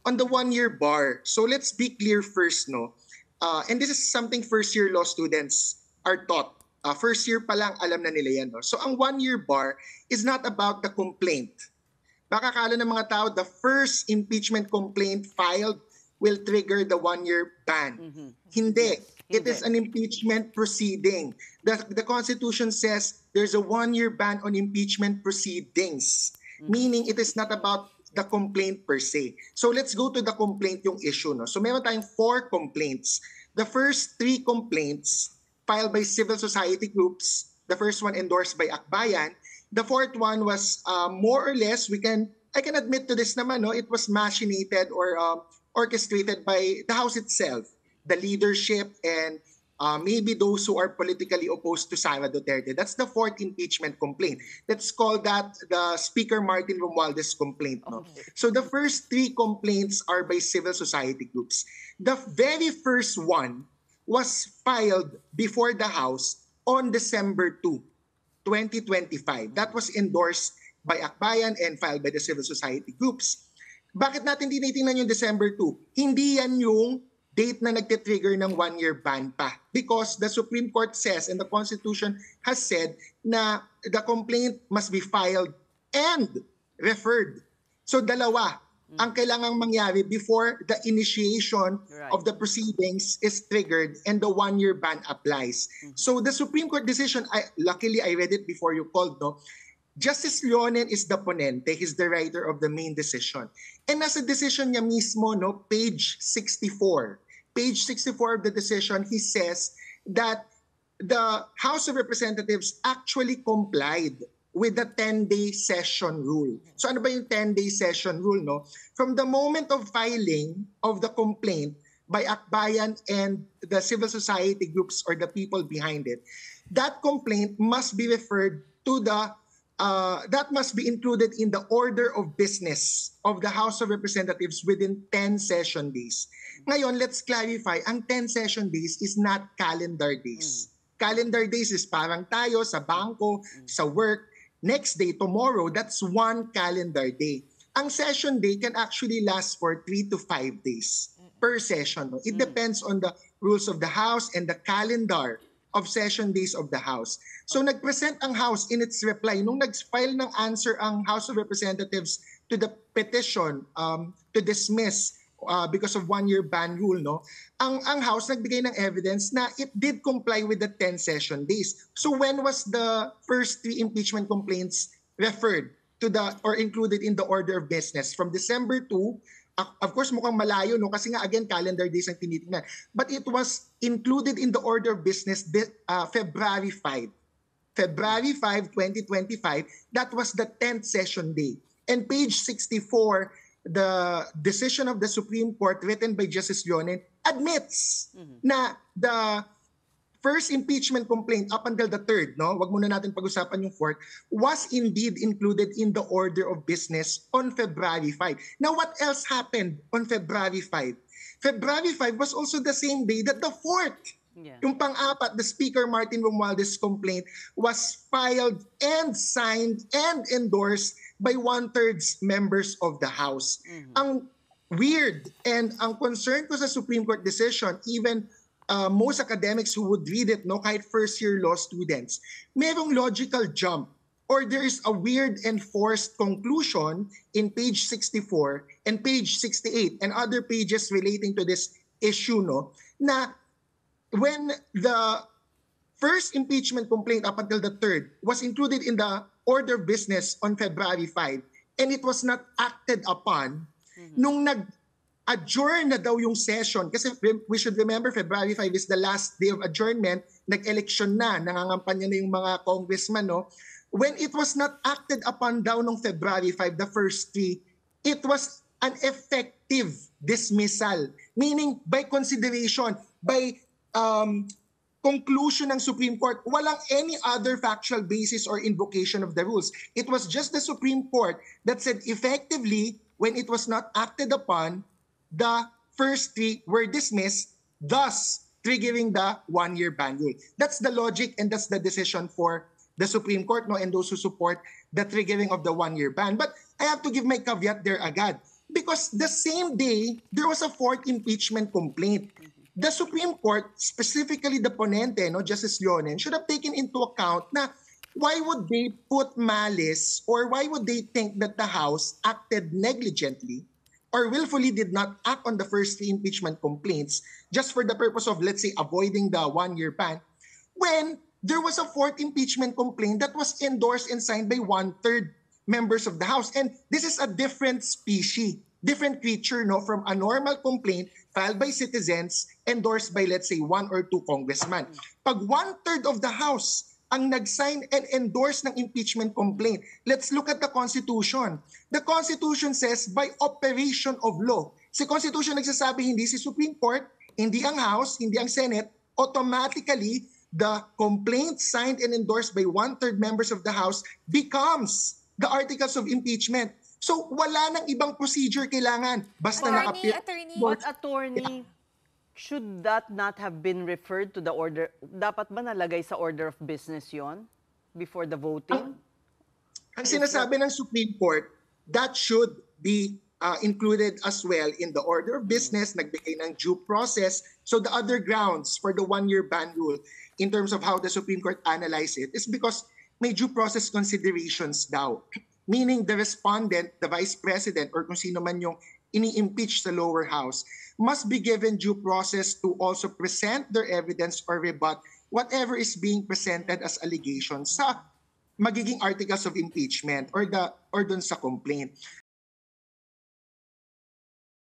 on the one-year bar. So let's be clear first, no? And this is something first-year law students are taught. First year pa lang, alam na nila yan. No? So ang one-year bar is not about the complaint. Baka kala ng mga tao, the first impeachment complaint filed will trigger the one-year ban. Hindi. It is an impeachment proceeding. The Constitution says there's a one-year ban on impeachment proceedings. Meaning it is not about the complaint per se. So let's go to the complaint yung issue. No? So meron tayong 4 complaints. The first 3 complaints filed by civil society groups. The first one endorsed by Akbayan. The fourth one was more or less, I can admit to this naman, no? It was machinated or orchestrated by the House itself, the leadership, and maybe those who are politically opposed to Sara Duterte. That's the fourth impeachment complaint. Let's call that the Speaker Martin Romualdez complaint. No? Okay. So the first 3 complaints are by civil society groups. The very first one was filed before the House on December 2, 2025. That was endorsed by Akbayan and filed by the civil society groups. Bakit natin tinitingnan yung December 2? Hindi yan yung date na nagtitrigger ng one-year ban pa. Because the Supreme Court says and the Constitution has said na the complaint must be filed and referred. So dalawa ang kailangang mangyari before the initiation of the proceedings is triggered and the one-year ban applies. So the Supreme Court decision, luckily I read it before you called, no? Justice Leonen is the ponente, he's the writer of the main decision. And nasa decision niya mismo, no, page 64. Page 64 of the decision, he says that the House of Representatives actually complied with the 10-day session rule. So ano ba yung 10-day session rule, no? From the moment of filing of the complaint by Akbayan and the civil society groups or the people behind it, that complaint must be referred to that must be included in the order of business of the House of Representatives within 10 session days. Ngayon, let's clarify, ang 10 session days is not calendar days. Calendar days is parang tayo sa bangko, sa work, next day, tomorrow, that's one calendar day. Ang session day can actually last for 3 to 5 days per session. No? It depends on the rules of the House and the calendar of session days of the House. So nag-present ang House in its reply. Nung nag-file ng answer ang House of Representatives to the petition to dismiss because of one-year ban rule, no? Ang House nagbigay ng evidence na it did comply with the 10 session days. So when was the first 3 impeachment complaints referred to or included in the order of business? From December 2, of course, mukhang malayo, no? Kasi nga, again, calendar days ang tinitingnan. But it was included in the order of business February 5. February 5, 2025, that was the 10th session day. And page 64, the decision of the Supreme Court written by Justice Leonen admits na the first impeachment complaint up until the 3rd, no? Wag muna natin pag-usapan yung 4th, was indeed included in the order of business on February 5. Now, what else happened on February 5? February 5 was also the same day that the 4th, yung pang-apat, the Speaker Martin Romualdez complaint was filed and signed and endorsed by 1/3 members of the House. Ang weird and ang concern ko sa Supreme Court decision, even most academics who would read it, no, kahit first-year law students, merong logical jump or there is a weird and forced conclusion in page 64 and page 68 and other pages relating to this issue, no, na when the first impeachment complaint up until the 3rd was included in the order of business on February 5 and it was not acted upon, nung adjourn na daw yung session, kasi we should remember February 5 is the last day of adjournment, nag-election na, nangangampanya na yung mga congressman, no? When it was not acted upon daw nung February 5, the first 3, it was an effective dismissal. Meaning, by consideration, by conclusion ng Supreme Court, walang any other factual basis or invocation of the rules. It was just the Supreme Court that said effectively, when it was not acted upon, the first 3 were dismissed, thus triggering the one-year ban rule. That's the logic and that's the decision for the Supreme Court, no, and those who support the triggering of the one-year ban. But I have to give my caveat there agad. Because the same day, there was a fourth impeachment complaint. The Supreme Court, specifically the ponente, no, Justice Leonen, should have taken into account na why would they put malice or why would they think that the House acted negligently or willfully did not act on the first three impeachment complaints just for the purpose of, let's say, avoiding the one-year ban, when there was a fourth impeachment complaint that was endorsed and signed by one-third members of the House. And this is a different species, different creature, no, from a normal complaint filed by citizens endorsed by, let's say, one or two congressmen. Pag one-third of the House ang nag-sign and endorse ng impeachment complaint, let's look at the Constitution. The Constitution says by operation of law. Si Constitution nagsasabi hindi si Supreme Court, hindi ang House, hindi ang Senate, automatically the complaint signed and endorsed by one-third members of the House becomes the articles of impeachment. So wala nang ibang procedure kailangan. Basta nakapir. But attorney, should that not have been referred to the order? Dapat ba nalagay sa order of business yon before the voting? Ang sinasabi ng Supreme Court, that should be included as well in the order of business, nagbigay ng due process. So the other grounds for the one-year ban rule in terms of how the Supreme Court analyze it is because may due process considerations daw. Meaning the respondent, the vice president, or kung sino man yung ini-impeach sa lower house, must be given due process to also present their evidence or rebut whatever is being presented as allegations sa magiging articles of impeachment or dun sa complaint.